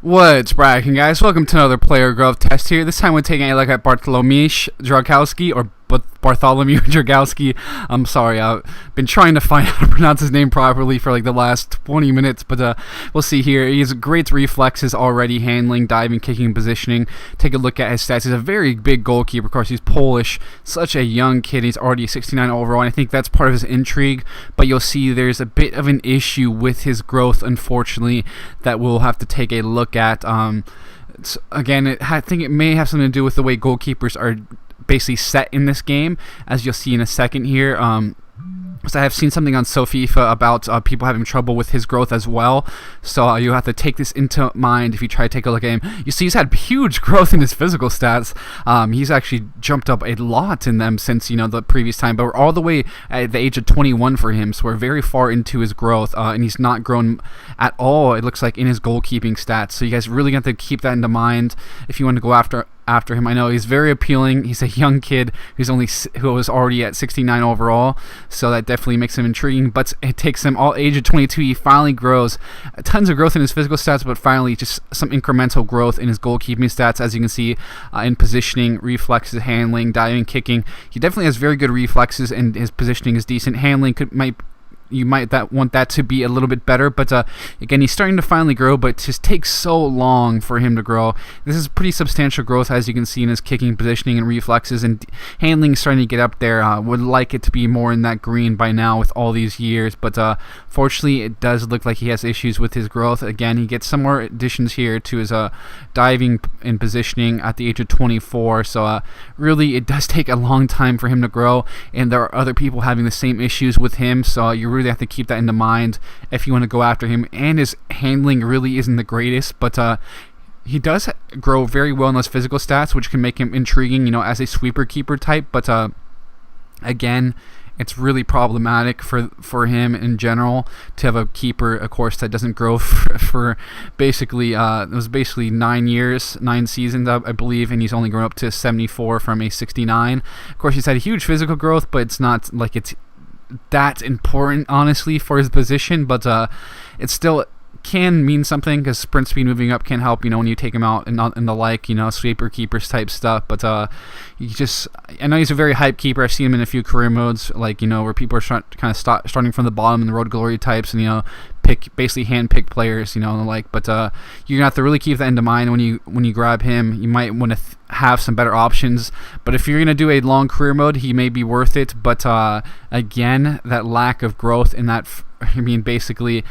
What's bracking, guys? Welcome to another player growth test here. This time we're taking a look at Bartłomiej Drągowski, or Bartłomiej Drągowski. I'm sorry, I've been trying to find out how to pronounce his name properly for like the last 20 minutes, but we'll see here. He has great reflexes already, handling, diving, kicking, positioning. Take a look at his stats. He's a very big goalkeeper. Of course, he's Polish, such a young kid. He's already 69 overall, and I think that's part of his intrigue, but you'll see there's a bit of an issue with his growth, unfortunately, that we'll have to take a look at. Again, I think it may have something to do with the way goalkeepers are basically set in this game, as you'll see in a second here. So I have seen something on FIFA about people having trouble with his growth as well, so you have to take this into mind if you try to take a look at him. You see he's had huge growth in his physical stats. He's actually jumped up a lot in them since the previous time, but we're all the way at the age of 21 for him, so we're very far into his growth, and he's not grown at all, it looks like, in his goalkeeping stats. So you guys really have to keep that into mind if you want to go after him. I know he's very appealing. He's a young kid who was already at 69 overall, so that definitely makes him intriguing, but it takes him all age of 22. He finally grows tons of growth in his physical stats, but finally just some incremental growth in his goalkeeping stats, as you can see in positioning, reflexes, handling, diving, kicking. He definitely has very good reflexes, and his positioning is decent. Handling you might want that to be a little bit better, but again, he's starting to finally grow, but it just takes so long for him to grow. This is pretty substantial growth, as you can see in his kicking, positioning, and reflexes, and handling is starting to get up there. Would like it to be more in that green by now with all these years, but fortunately it does look like he has issues with his growth. Again, he gets some more additions here to his diving and positioning at the age of 24, so really it does take a long time for him to grow, and there are other people having the same issues with him, so you really have to keep that into mind if you want to go after him. And his handling really isn't the greatest, but he does grow very well in those physical stats, which can make him intriguing, as a sweeper keeper type. But again, it's really problematic for him in general to have a keeper, of course, that doesn't grow for basically it was basically 9 seasons, I believe, and he's only grown up to 74 from a 69. Of course, he's had a huge physical growth, but it's not like it's that important, honestly, for his position, but it still can mean something, because sprint speed moving up can help, when you take him out and the like, sweeper keepers type stuff. But I know he's a very hype keeper. I've seen him in a few career modes, like, where people are starting from the bottom in the Road to Glory types, and basically hand-pick players, and the like. But you're gonna have to really keep that into mind when you grab him. You might want to have some better options, but if you're gonna do a long career mode, he may be worth it. But again, that lack of growth in that, basically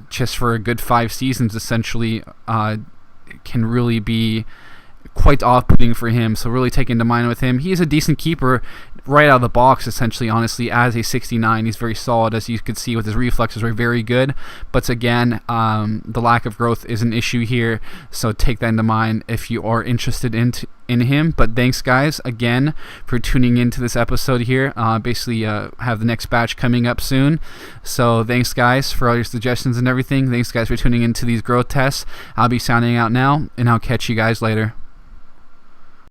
just for a good 5 seasons essentially, can really be quite off-putting for him. So really take into mind with him. He is a decent keeper right out of the box, essentially, honestly. As a 69, he's very solid, as you could see with his reflexes are very good. But again, the lack of growth is an issue here, so take that into mind if you are interested in him. But thanks, guys, again, for tuning into this episode here. Basically have the next batch coming up soon, so thanks, guys, for all your suggestions and everything. Thanks, guys, for tuning into these growth tests. I'll be signing out now, and I'll catch you guys later.